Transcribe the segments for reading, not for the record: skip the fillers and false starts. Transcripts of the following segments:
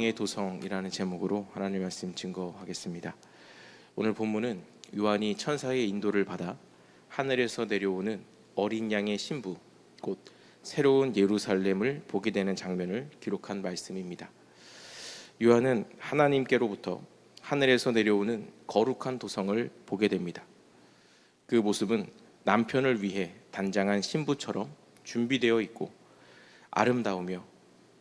왕의 도성이라는 제목으로 하나님의 말씀 증거하겠습니다. 오늘 본문은 요한이 천사의 인도를 받아 하늘에서 내려오는 어린 양의 신부, 곧 새로운 예루살렘을 보게 되는 장면을 기록한 말씀입니다. 요한은 하나님께로부터 하늘에서 내려오는 거룩한 도성을 보게 됩니다. 그 모습은 남편을 위해 단장한 신부처럼 준비되어 있고 아름다우며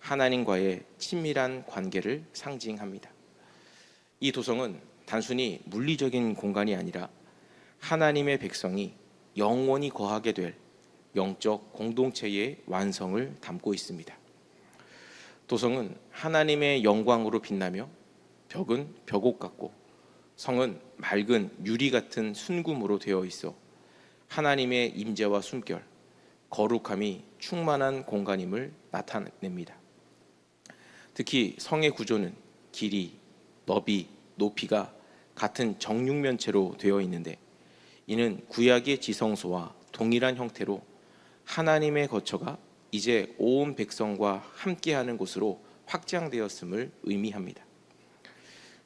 하나님과의 친밀한 관계를 상징합니다. 이 도성은 단순히 물리적인 공간이 아니라 하나님의 백성이 영원히 거하게 될 영적 공동체의 완성을 담고 있습니다. 도성은 하나님의 영광으로 빛나며 벽은 벽옥 같고 성은 맑은 유리 같은 순금으로 되어 있어 하나님의 임재와 숨결, 거룩함이 충만한 공간임을 나타냅니다. 특히 성의 구조는 길이, 너비, 높이가 같은 정육면체로 되어 있는데 이는 구약의 지성소와 동일한 형태로 하나님의 거처가 이제 온 백성과 함께하는 곳으로 확장되었음을 의미합니다.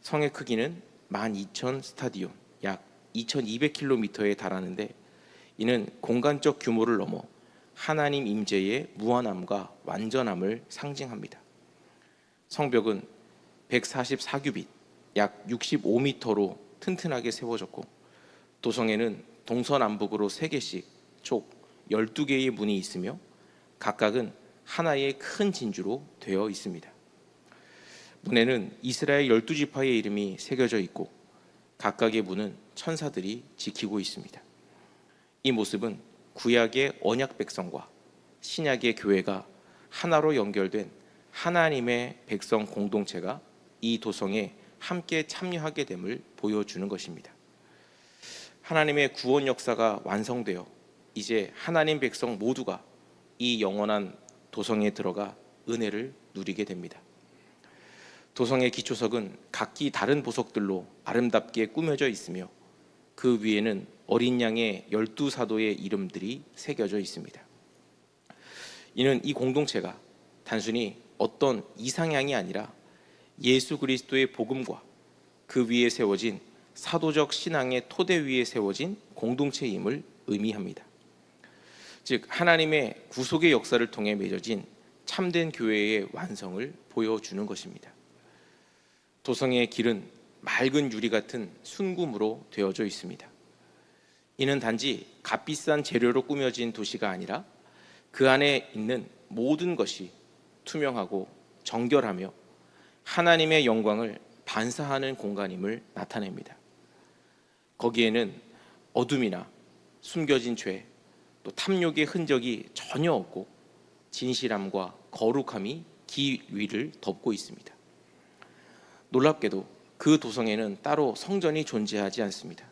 성의 크기는 12,000 스타디온, 약 2,200km에 달하는데 이는 공간적 규모를 넘어 하나님 임재의 무한함과 완전함을 상징합니다. 성벽은 144규빗, 약 65m로 튼튼하게 세워졌고 도성에는 동서남북으로 3개씩 총 12개의 문이 있으며 각각은 하나의 큰 진주로 되어 있습니다. 문에는 이스라엘 12지파의 이름이 새겨져 있고 각각의 문은 천사들이 지키고 있습니다. 이 모습은 구약의 언약 백성과 신약의 교회가 하나로 연결된 하나님의 백성 공동체가 이 도성에 함께 참여하게 됨을 보여주는 것입니다. 하나님의 구원 역사가 완성되어 이제 하나님 백성 모두가 이 영원한 도성에 들어가 은혜를 누리게 됩니다. 도성의 기초석은 각기 다른 보석들로 아름답게 꾸며져 있으며 그 위에는 어린 양의 12사도의 이름들이 새겨져 있습니다. 이는 이 공동체가 단순히 어떤 이상향이 아니라 예수 그리스도의 복음과 그 위에 세워진 사도적 신앙의 토대 위에 세워진 공동체임을 의미합니다. 즉 하나님의 구속의 역사를 통해 맺어진 참된 교회의 완성을 보여주는 것입니다. 도성의 길은 맑은 유리 같은 순금으로 되어져 있습니다. 이는 단지 값비싼 재료로 꾸며진 도시가 아니라 그 안에 있는 모든 것이 투명하고 정결하며 하나님의 영광을 반사하는 공간임을 나타냅니다. 거기에는 어둠이나 숨겨진 죄, 또 탐욕의 흔적이 전혀 없고 진실함과 거룩함이 길 위를 덮고 있습니다. 놀랍게도 그 도성에는 따로 성전이 존재하지 않습니다.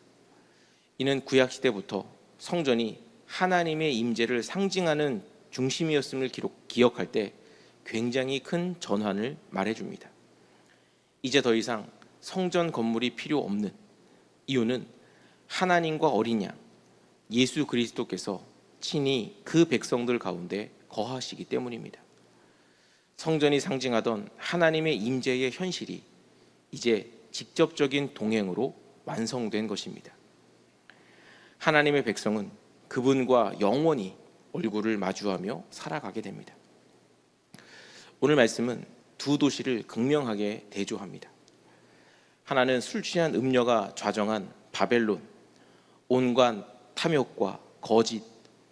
이는 구약시대부터 성전이 하나님의 임재를 상징하는 중심이었음을 기억할 때 굉장히 큰 전환을 말해줍니다. 이제 더 이상 성전 건물이 필요 없는 이유는 하나님과 어린 양 예수 그리스도께서 친히 그 백성들 가운데 거하시기 때문입니다. 성전이 상징하던 하나님의 임재의 현실이 이제 직접적인 동행으로 완성된 것입니다. 하나님의 백성은 그분과 영원히 얼굴을 마주하며 살아가게 됩니다. 오늘 말씀은 두 도시를 극명하게 대조합니다. 하나는 술 취한 음녀가 좌정한 바벨론, 온갖 탐욕과 거짓,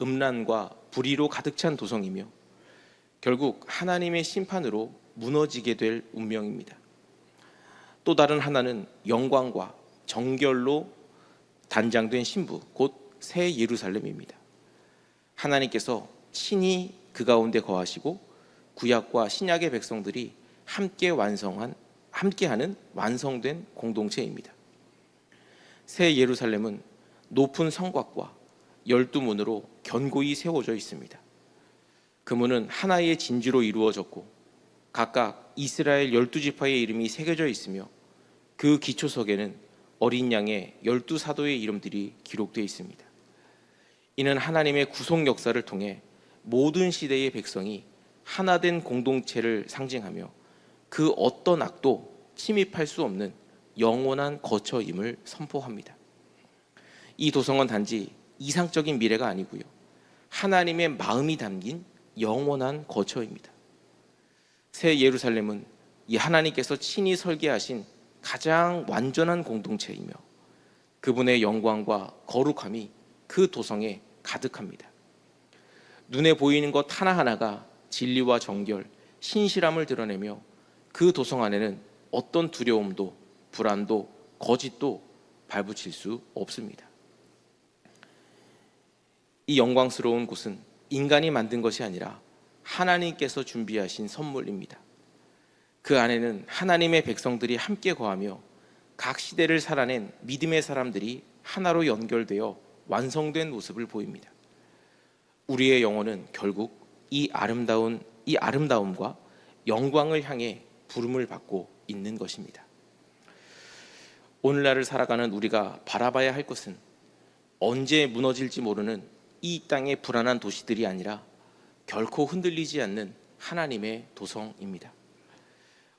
음란과 불의로 가득 찬 도성이며 결국 하나님의 심판으로 무너지게 될 운명입니다. 또 다른 하나는 영광과 정결로 단장된 신부, 곧 새 예루살렘입니다. 하나님께서 친히 그 가운데 거하시고 구약과 신약의 백성들이 함께하는 완성된 공동체입니다. 새 예루살렘은 높은 성곽과 12문으로 견고히 세워져 있습니다. 그 문은 하나의 진주로 이루어졌고 각각 이스라엘 12지파의 이름이 새겨져 있으며 그 기초석에는 어린 양의 12사도의 이름들이 기록되어 있습니다. 이는 하나님의 구속 역사를 통해 모든 시대의 백성이 하나된 공동체를 상징하며 그 어떤 악도 침입할 수 없는 영원한 거처임을 선포합니다. 이 도성은 단지 이상적인 미래가 아니고요, 하나님의 마음이 담긴 영원한 거처입니다. 새 예루살렘은 이 하나님께서 친히 설계하신 가장 완전한 공동체이며 그분의 영광과 거룩함이 그 도성에 가득합니다. 눈에 보이는 것 하나하나가 진리와 정결, 신실함을 드러내며 그 도성 안에는 어떤 두려움도 불안도 거짓도 발붙일 수 없습니다. 이 영광스러운 곳은 인간이 만든 것이 아니라 하나님께서 준비하신 선물입니다. 그 안에는 하나님의 백성들이 함께 거하며 각 시대를 살아낸 믿음의 사람들이 하나로 연결되어 완성된 모습을 보입니다. 우리의 영혼은 결국 이 아름다움과 영광을 향해 부름을 받고 있는 것입니다. 오늘날을 살아가는 우리가 바라봐야 할 것은 언제 무너질지 모르는 이 땅의 불안한 도시들이 아니라 결코 흔들리지 않는 하나님의 도성입니다.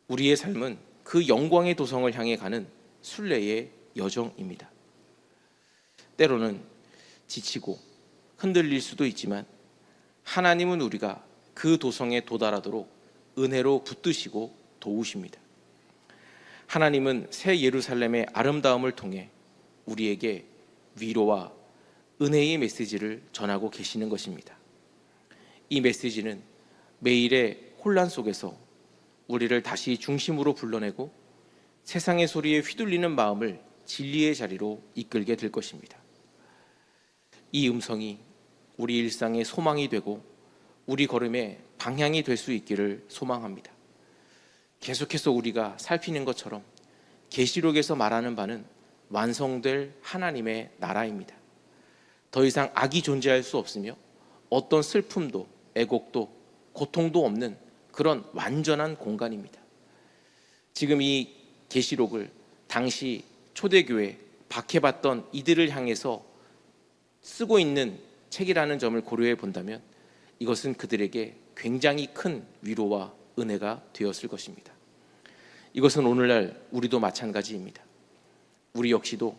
우리의 삶은 그 영광의 도성을 향해 가는 순례의 여정입니다. 때로는 지치고 흔들릴 수도 있지만 하나님은 우리가 그 도성에 도달하도록 은혜로 붙드시고 도우십니다. 하나님은 새 예루살렘의 아름다움을 통해 우리에게 위로와 은혜의 메시지를 전하고 계시는 것입니다. 이 메시지는 매일의 혼란 속에서 우리를 다시 중심으로 불러내고 세상의 소리에 휘둘리는 마음을 진리의 자리로 이끌게 될 것입니다. 이 음성이 우리 일상의 소망이 되고 우리 걸음의 방향이 될 수 있기를 소망합니다. 계속해서 우리가 살피는 것처럼 계시록에서 말하는 바는 완성될 하나님의 나라입니다. 더 이상 악이 존재할 수 없으며 어떤 슬픔도 애곡도 고통도 없는 그런 완전한 공간입니다. 지금 이 계시록을 당시 초대교회 박해받던 이들을 향해서 쓰고 있는 책이라는 점을 고려해 본다면 이것은 그들에게 굉장히 큰 위로와 은혜가 되었을 것입니다. 이것은 오늘날 우리도 마찬가지입니다. 우리 역시도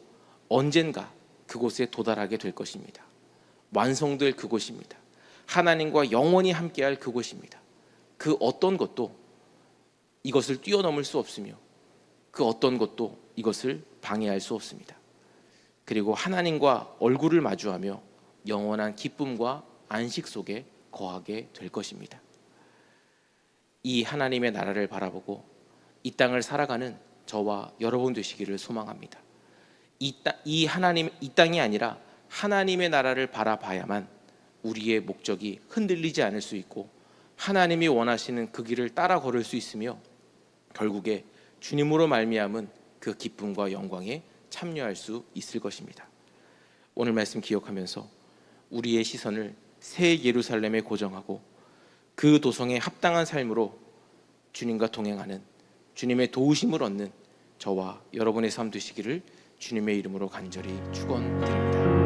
언젠가 그곳에 도달하게 될 것입니다. 완성될 그곳입니다. 하나님과 영원히 함께할 그곳입니다. 그 어떤 것도 이것을 뛰어넘을 수 없으며 그 어떤 것도 이것을 방해할 수 없습니다. 그리고 하나님과 얼굴을 마주하며 영원한 기쁨과 안식 속에 거하게 될 것입니다. 이 하나님의 나라를 바라보고 이 땅을 살아가는 저와 여러분 되시기를 소망합니다. 이 땅이 아니라 하나님의 나라를 바라봐야만 우리의 목적이 흔들리지 않을 수 있고 하나님이 원하시는 그 길을 따라 걸을 수 있으며 결국에 주님으로 말미암은 그 기쁨과 영광에 참여할 수 있을 것입니다. 오늘 말씀 기억하면서 우리의 시선을 새 예루살렘에 고정하고 그 도성에 합당한 삶으로 주님과 동행하는 주님의 도우심을 얻는 저와 여러분의 삶 되시기를 주님의 이름으로 간절히 축원드립니다.